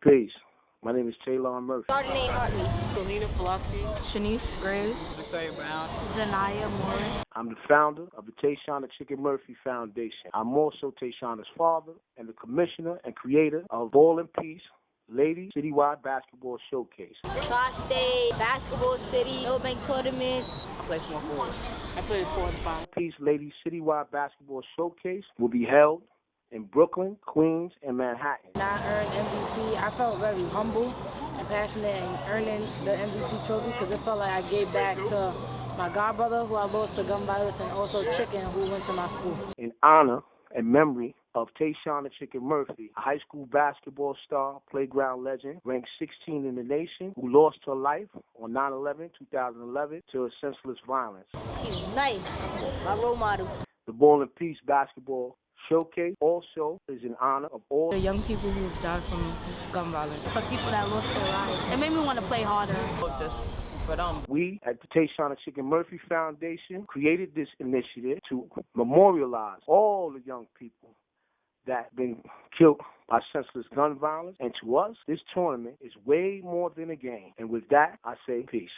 Peace. My name is Taylor Murphy. Gardner Hartley. Selena Biloxi. Shanice Graves. Victoria Brown. Zanaya Morris. I'm the founder of the Tayshana Chicken Murphy Foundation. I'm also Tayshana's father and the commissioner and creator of Ball and Peace Ladies Citywide Basketball Showcase. Tri-State, Basketball City, Millbank Tournaments. I play small forward. I played 4 and 5. Peace Ladies Citywide Basketball Showcase will be held in Brooklyn, Queens, and Manhattan. I earned MVP. I felt very humble and passionate in earning the MVP trophy because it felt like I gave back to my godbrother who I lost to gun violence and also Chicken who went to my school. In honor and memory of Tayshana Chicken Murphy, a high school basketball star, playground legend, ranked 16 in the nation, who lost her life on 9/11/2011 to a senseless violence. She's nice. My role model. The Ball and Peace Basketball Showcase also is in honor of all The young people who died from gun violence. For people that lost their lives. It made me want to play harder. Just for them. We at the Tayshana Chicken Murphy Foundation created this initiative to memorialize all the young people that have been killed by senseless gun violence. And to us, this tournament is way more than a game. And with that, I say peace.